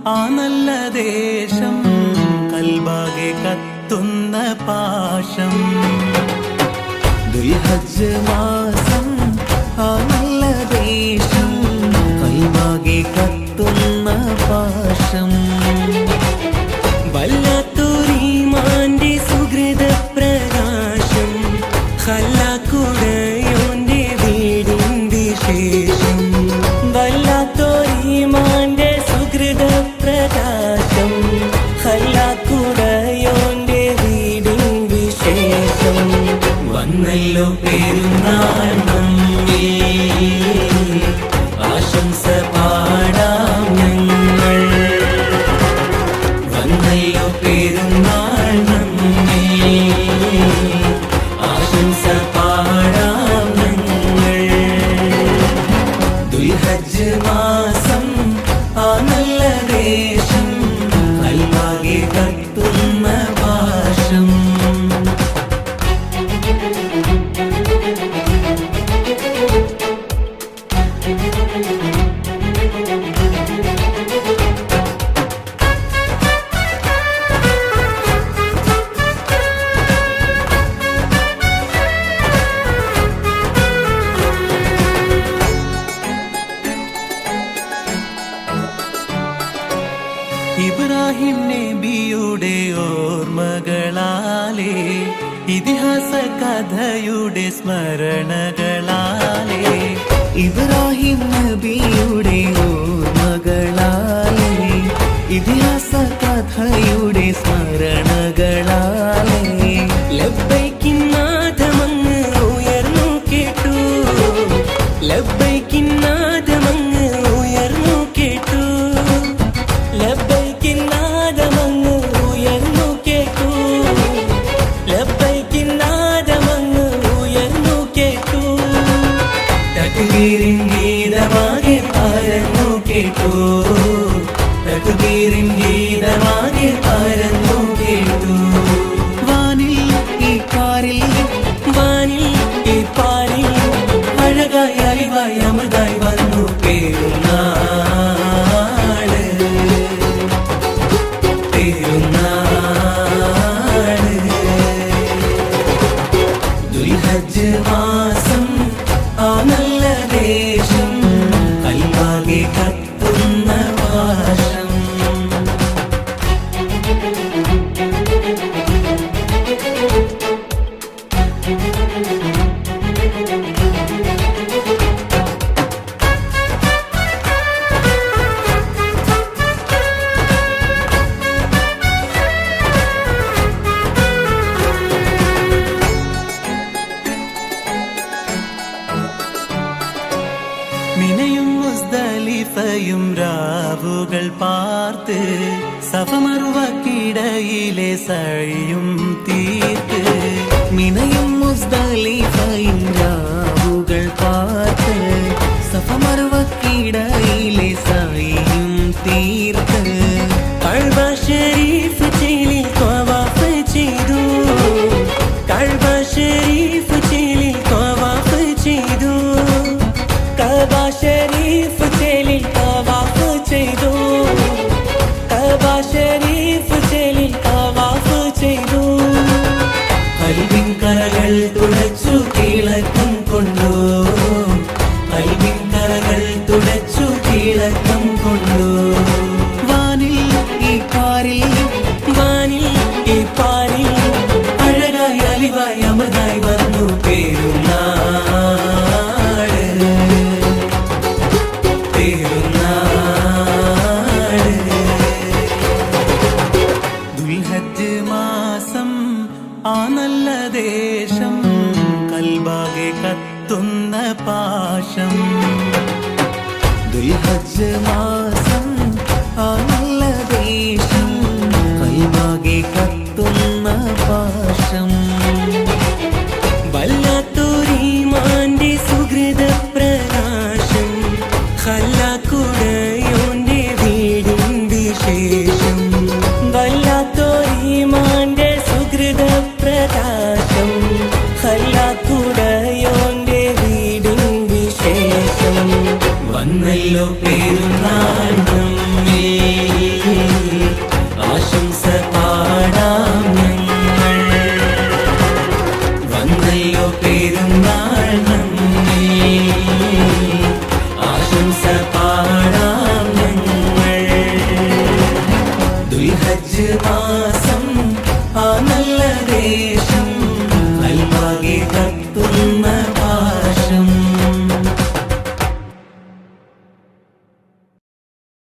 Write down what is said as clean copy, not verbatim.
ആ നല്ല ദേശം കൽബാകെ കത്തുന്ന പാശം. ദുൽഹജ്ജ് മാസം ആ നല്ല ദേശം കൽബാകെ കത്തുന്ന പാശം. വല്ലാത്തൊരീമാന്റെ സുഹൃത പ്രകാശം ഖല്ലാക്കുടയോന്റെ വീടിൻ വിശേഷം. വല്ലാത്തൊരീമാന്റെ സുഹൃത പ്രകാശം ഖല്ലാക്കുടയോന്റെ വീടിൻ വിശേഷം. വന്നല്ലോ പെരുന്നാൾ നമ്മിൽ ആശംസ പാടാം ഞങ്ങൾ. വന്നല്ലോ പെരുന്നാൾ നമ്മിൽ ആശംസ പാടാം ഞങ്ങൾ. ദുൽഹജ്ജ് മാസം ആ നല്ല ദേശം കൽബാകെ കത്തുന്ന പാശം. ഇബ്രാഹിം നബിയുടെ ഓർമ്മകളാലേ ഇതിഹാസ കഥയുടെ സ്മരണകളാലേ. ഇബ്രാഹിം നബിയുടെ ഓർമ്മകളാലേ ഇതിഹാസ കഥയുടെ സ്മരണകളാലേ. ലബ്ബൈക്കിന്നാദമങ്ങ് ഉയർന്നു കേട്ടു. ലബ്ബൈക്കിന്നാദമങ്ങ് ഉയർന്നു കേട്ടു. ലബ്ബൈക്കിന്നാദമങ്ങ് ഉയർന്നു കേട്ടു. ലബ്ബൈക്കിന്നാദമങ്ങ് ഉയർന്നു കേട്ടു. തക്ബീറിൻ ഗീതമാകെ പരന്നു കേട്ടു. തക്ബീറിൻ ഗീതമാകെ പരന്നു കേട്ടു. വാനിൽ ഈ പാരിൽ വാനിൽ ഈ പാരിൽ അഴകായി അലിവായി അമൃതായി വന്നു പെരുന്നാള്. പെരുന്നാള് ദുൽഹജ്ജ് മാസം ആ നല്ല ദേശം കൽബാകെ കത്തുന്ന പാശം. മിനയും മുസ്ദലിഫയും രാവുകൾ പാർത്ത് സഫമറുവക്കിടയിലെ സഴിയും തീർത്ത്. മിനയും മുസ്ദലിഫയും രാവുകൾ പാർത്ത് സഫമറുവക്കിടയിലെ സഴിയും തീർത്ത്. കഅബ ശരീഫ് ചേലിൽ തവാഫ് ചെയ്തു. കഅബ ശരീഫ് ചേലിൽ തവാഫ് ചെയ്തു. കഅബ ശരീഫ് ചേലിൽ തവാഫ് ചെയ്തു. കഅബ ശരീഫ് ചേലിൽ തവാഫ് ചെയ്തു. ഖൽബിൻ കരകൾ തുടച്ചു തിളക്കം കൊണ്ടു. ഖൽബിൻ കരകൾ തുടച്ചു തിളക്കം കൊണ്ടു. വാനിൽ ഈ പാരിൽ വാനിൽ ഈ പാരിൽ അഴകായി അലിവായി അമൃതായി വന്നു പെരുന്നാള്. പെരുന്നാള് ദുൽഹജ്ജ് മാസം ആ നല്ല ദേശം കൽബാകെ കത്തുന്ന പാശം. ദുൽഹജ്ജ് മാസം ആ നല്ല ദേശം കൽബാകെ കത്തുന്ന പാശം. വല്ലാത്തൊരീമാന്റെ സുഹൃത പ്രകാശം ഖല്ലാക്കുടയോന്റെ വീടിൻ വിശേഷം. വല്ലാത്തൊരീമാന്റെ സുഹൃത പ്രകാശം ഖല്ലാക്കുടയോന്റെ വീടിൻ വിശേഷം. വന്ന വന്നല്ലോ പെരുന്നാൾ നമ്മെ ആശംസ പാടാ